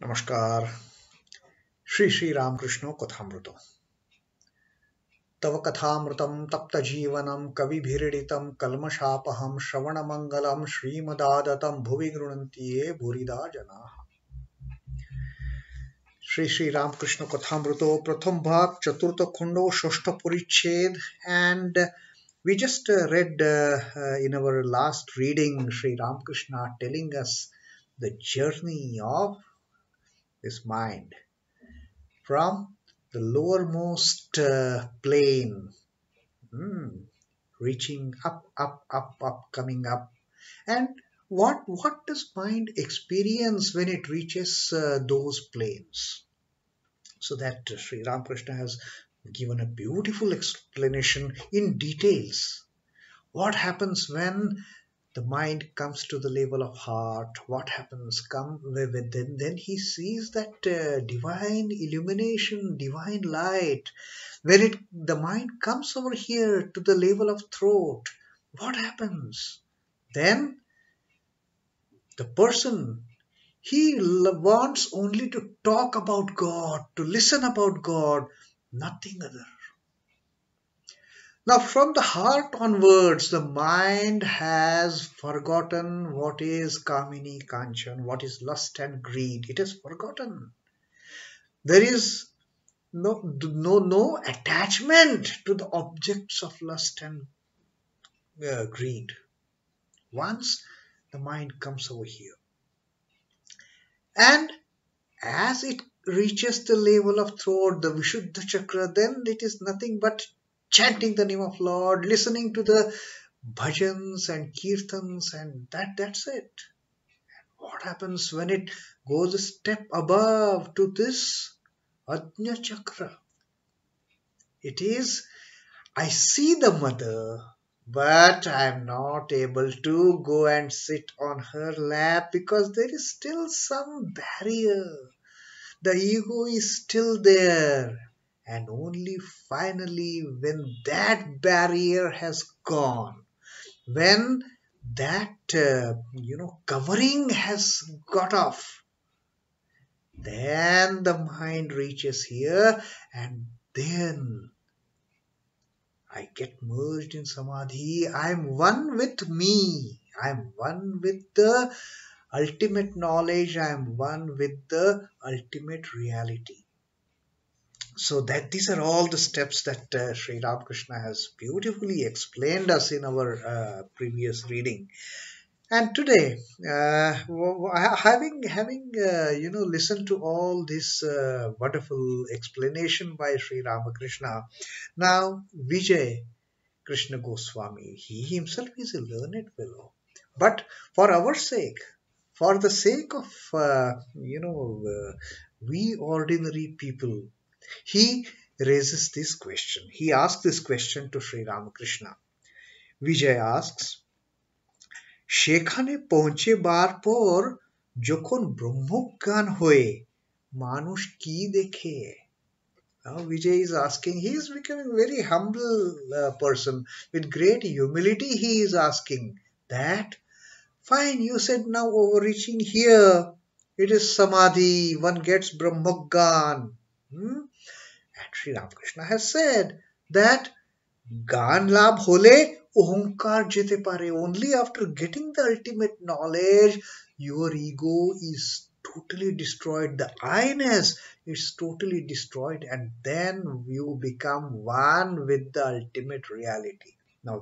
नमस्कार। Shri Ramakrishna Kathamrita. तव कथामृतं तप्तजीवनं कविभिरीडितं कल्मषापहं श्रवणमङ्गलं श्रीमदादतं भुवि गृह्णन्ति ये भूरिदा जनाः। श्री Ramakrishna Kathamrita प्रथम भाग चतुर्थ खंडो षष्ठ परिच्छेद and we just read in our last reading Sri Ramakrishna telling us the journey of this mind from the lowermost plane, reaching up, coming up. And what does mind experience when it reaches those planes? So that Sri Ramakrishna has given a beautiful explanation in details. What happens when the mind comes to the level of heart? What happens? Then he sees that divine illumination, divine light. When the mind comes over here to the level of throat, what happens? Then the person, he wants only to talk about God, to listen about God, nothing other. Now, from the heart onwards, the mind has forgotten what is Kamini Kanchan, what is lust and greed. It has forgotten. There is no attachment to the objects of lust and greed. Once the mind comes over here, and as it reaches the level of throat, the Vishuddha Chakra, then it is nothing but chanting the name of Lord, listening to the bhajans and kirtans, and that's it. What happens when it goes a step above to this Ajna Chakra? It is, I see the mother, but I am not able to go and sit on her lap because there is still some barrier. The ego is still there. And only finally, when that barrier has gone, when that covering has got off, then the mind reaches here, and then I get merged in samadhi. I'm one with me. I'm one with the ultimate knowledge. I'm one with the ultimate reality. So that these are all the steps that Sri Ramakrishna has beautifully explained us in our previous reading. And today, having listened to all this wonderful explanation by Sri Ramakrishna, now Vijay Krishna Goswami, he himself is a learned fellow, but for our sake, for the sake of we ordinary people, he raises this question. He asks this question to Sri Ramakrishna. Vijay asks, সেখানে পৌঁছেবার পর যখন ব্রহ্মজ্ঞান হয়ে মানুষ কি দেখে? Now Vijay is asking, he is becoming a very humble person. With great humility he is asking that, fine, you said now overreaching here, it is samadhi, one gets brahmogyan. And Sri Ramakrishna has said that জ্ঞান লাভ হলে অহংকার যেতে পারে. Only after getting the ultimate knowledge, your ego is totally destroyed. The I-ness is totally destroyed, and then you become one with the ultimate reality. Now,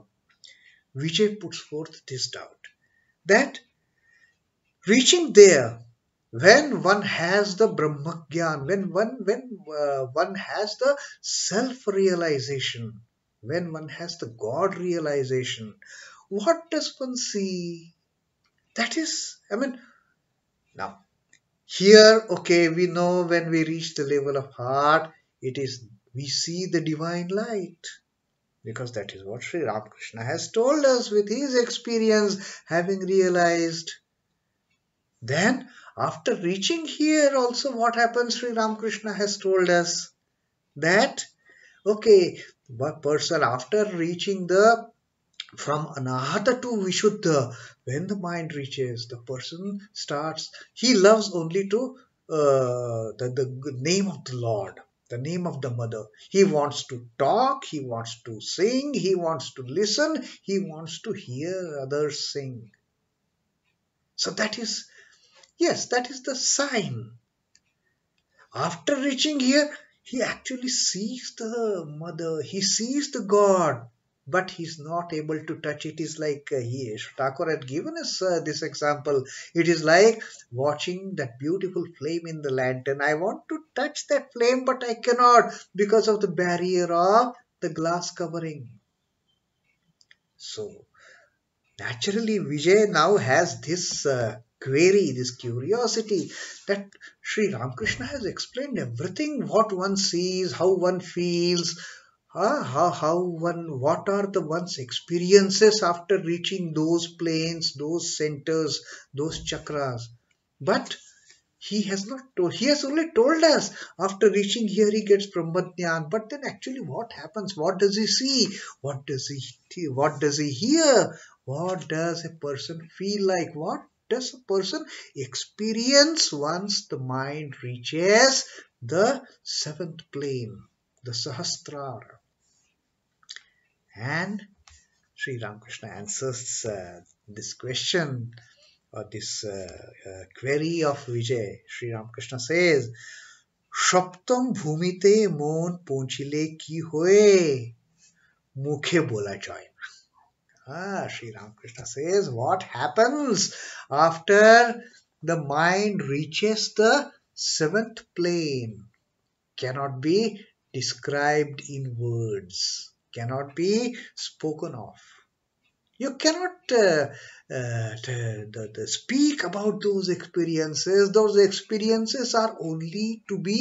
Vijay puts forth this doubt that reaching there, when one has the Brahmagyan, when one has the self-realization, when one has the God realization, what does one see? That is, now, here, okay, we know when we reach the level of heart, we see the divine light. Because that is what Sri Ramakrishna has told us with his experience, having realized. Then, after reaching here also, what happens? Sri Ramakrishna has told us that, okay, one person after reaching from anahata to vishuddha, when the mind reaches, the person he loves only to the name of the Lord, the name of the mother. He wants to talk, he wants to sing, he wants to listen, he wants to hear others sing. So that is, yes, that is the sign. After reaching here, he actually sees the mother, he sees the God, but he's not able to touch it. Is like Thakur had given us this example. It is like watching that beautiful flame in the lantern. I want to touch that flame, but I cannot because of the barrier of the glass covering. So naturally, Vijay now has this query, this curiosity that Sri Ramakrishna has explained everything, what one sees, how one feels, what are the one's experiences after reaching those planes, those centers, those chakras. But he has not told, he has only told us after reaching here he gets Brahmajnan. But then actually what happens? What does he see? What does he hear? What does a person feel like? What does a person experience once the mind reaches the seventh plane, the Sahasrara? And Sri Ramakrishna answers this question or this query of Vijay. Sri Ramakrishna says, সপ্তম ভূমিতে মন পৌঁছিলে কি হয়ে মুখে বলা যায় না. Sri Ramakrishna says, what happens after the mind reaches the seventh plane cannot be described in words, cannot be spoken of. You cannot speak about those experiences. Those experiences are only to be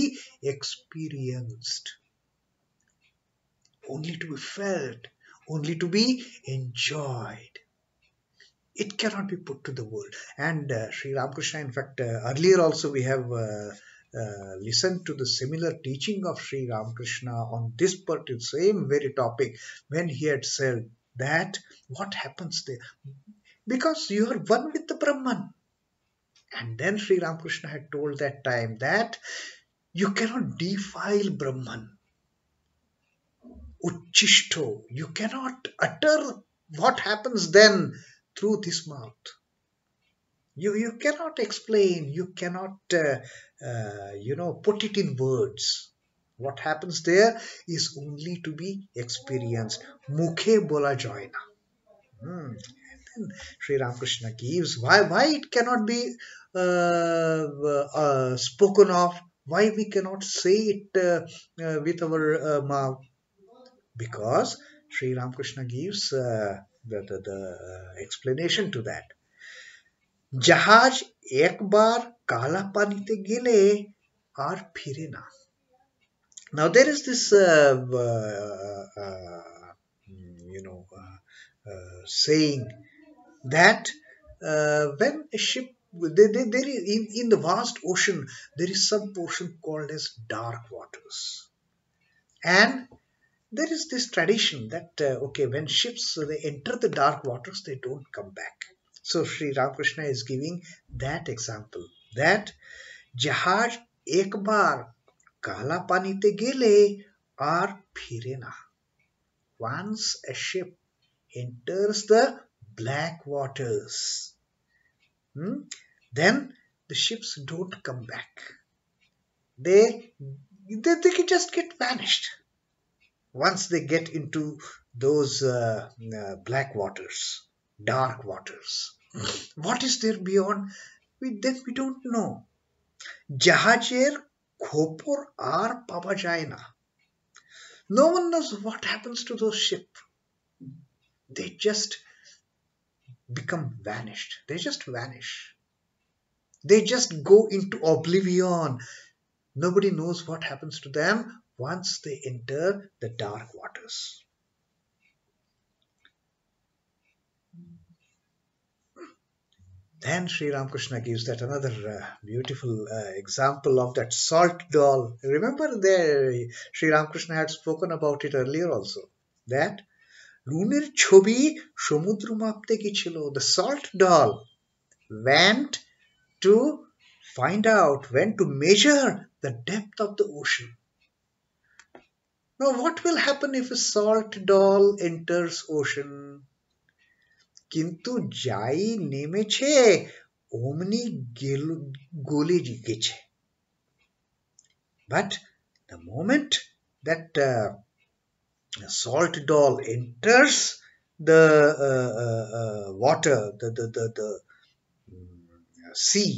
experienced, only to be felt, only to be enjoyed. It cannot be put to the world. And Sri Ramakrishna, in fact, earlier also we have listened to the similar teaching of Sri Ramakrishna on this particular same very topic, when he had said that what happens there? Because you are one with the Brahman. And then Sri Ramakrishna had told that time that you cannot defile Brahman. Uchishto, you cannot utter what happens then through this mouth. You cannot explain, you cannot put it in words. What happens there is only to be experienced. Mukhe bola joy na. Sri Ramakrishna gives why it cannot be spoken of, why we cannot say it with our mouth, because Sri Ramakrishna gives the explanation to that. জাহাজ একবার কালা পানিতে গেলে আর ফিরে না. Now there is this saying that when a ship, there is, in the vast ocean, there is some portion called as dark waters. And there is this tradition that, when ships they enter the dark waters, they don't come back. So Sri Ramakrishna is giving that example, that জাহাজ একবার কালা পানিতে গেলে আর ফিরে না. Once a ship enters the black waters, then the ships don't come back. They can just get vanished once they get into those black waters, dark waters. What is there beyond? We don't know. জাহাজের খোপর আর পাওয়া যায় না. No one knows what happens to those ships. They just become vanished. They just vanish. They just go into oblivion. Nobody knows what happens to them once they enter the dark waters. Then Sri Ramakrishna gives that another beautiful example of that salt doll. Remember there, Sri Ramakrishna had spoken about it earlier also, that নুনের ছবি সমুদ্র মাপতে গেছিল. The salt doll went to find out, when to measure the depth of the ocean. Now, what will happen if a salt doll enters ocean? কিন্তু যাই নেমেছে অমনি গলে গেছে. But the moment that salt doll enters the water, the sea,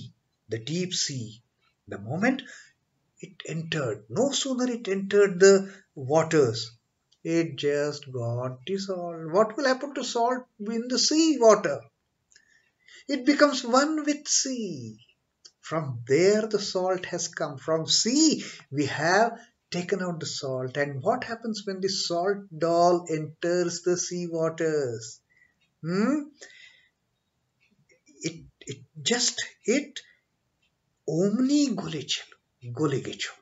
the deep sea, the moment it entered, no sooner it entered the waters, it just got dissolved. What will happen to salt in the sea water? It becomes one with sea. From there the salt has come. From sea we have taken out the salt. And what happens when the salt doll enters the sea waters? Hmm? It just it omni gole gecho.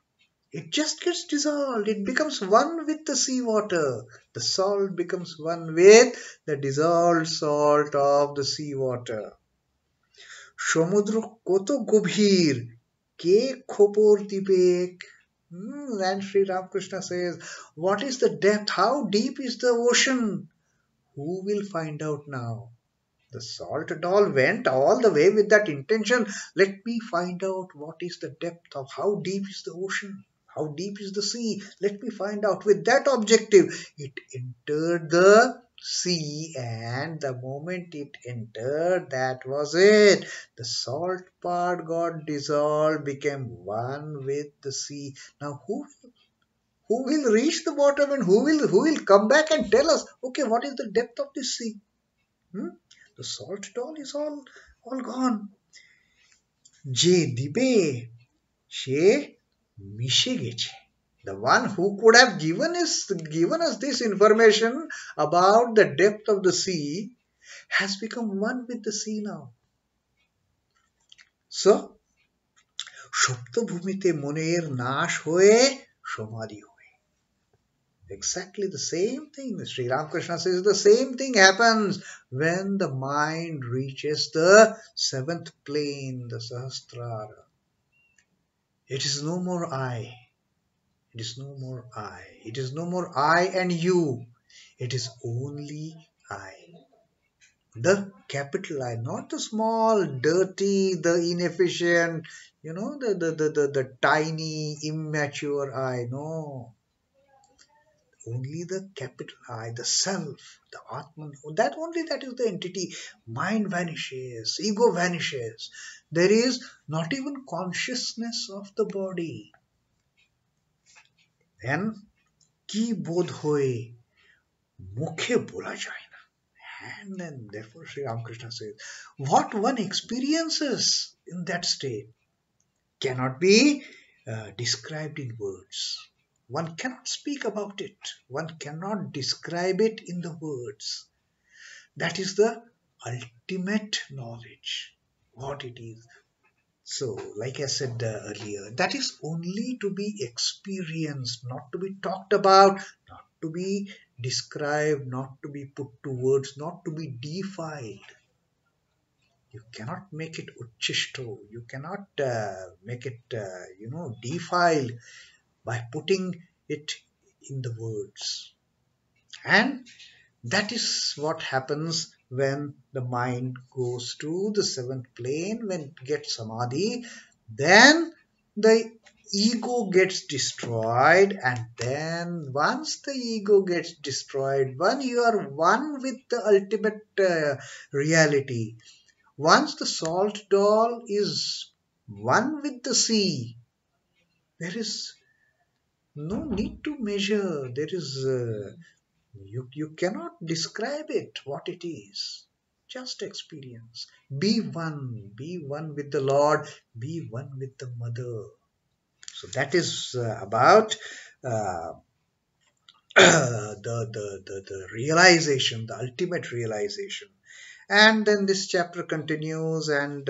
It just gets dissolved. It becomes one with the sea water. The salt becomes one with the dissolved salt of the sea water. সমুদ্র কত গভীর, কে খবর দিবেক? And Sri Ramakrishna says, what is the depth? How deep is the ocean? Who will find out now? The salt doll went all the way with that intention. Let me find out what is the depth of, how deep is the ocean? How deep is the sea? Let me find out. With that objective, it entered the sea, and the moment it entered, that was it. The salt part got dissolved, became one with the sea. Now, who will reach the bottom, and who will come back and tell us, okay, what is the depth of this sea? The salt doll is all gone. যে দিবে সে মিশে গেছে. The one who could have given us this information about the depth of the sea has become one with the sea now. So, সুপ্ত ভূমিতে মনের নাশ হয়ে সমাধি হয়. Exactly the same thing. Sri Ramakrishna says the same thing happens when the mind reaches the seventh plane, the Sahasrara. It is no more I. It is no more I. It is no more I and you. It is only I. The capital I, not the small, dirty, the inefficient, the tiny, immature I. No. Only the capital I, the self, the Atman. That is the entity. Mind vanishes, ego vanishes. There is not even consciousness of the body. Then কি বোধ হয়ে মুখে বলা যায় না. And then therefore Sri Ramakrishna says, what one experiences in that state cannot be described in words. One cannot speak about it. One cannot describe it in the words. That is the ultimate knowledge, what it is. So, like I said earlier, that is only to be experienced, not to be talked about, not to be described, not to be put to words, not to be defiled. You cannot make it uchishto. You cannot make it, defiled by putting it in the words. And that is what happens when the mind goes to the seventh plane, when it gets samadhi. Then the ego gets destroyed, and then once the ego gets destroyed, when you are one with the ultimate reality, once the salt doll is one with the sea, there is no need to measure. There is you cannot describe it, what it is. Just experience. Be one with the Lord, be one with the Mother. So that is about the realization, the ultimate realization. And then this chapter continues, and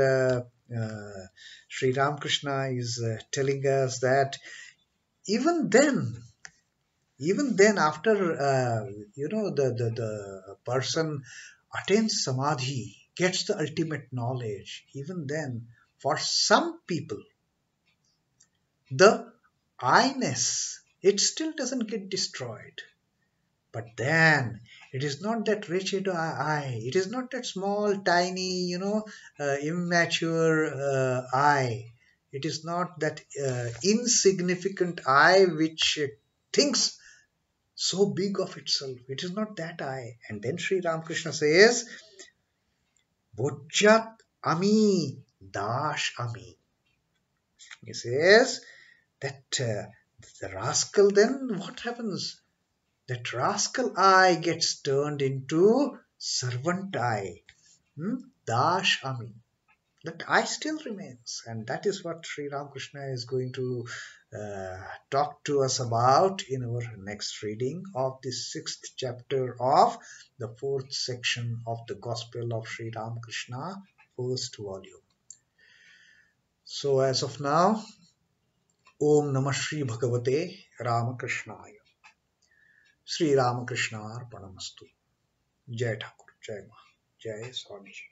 Sri Ramakrishna is telling us that even then after the person attains samadhi, gets the ultimate knowledge, even then for some people, the I-ness, it still doesn't get destroyed. But then it is not that wretched I. It is not that small, tiny, immature I. It is not that insignificant I which thinks so big of itself. It is not that I. And then Sri Ramakrishna says, Bojjat Ami Dash Ami. He says that the rascal, then what happens? That rascal I gets turned into servant I. Dash Ami. That I still remains. And that is what Sri Ramakrishna is going to talk to us about in our next reading of the 6th chapter of the 4th section of the Gospel of Sri Ramakrishna, first volume. So as of now, Om Namah Shri Bhagavate Ramakrishnaya. Sri Ramakrishna Arpanamastu. Jai Thakur, Jai Ma, Jai Swamiji.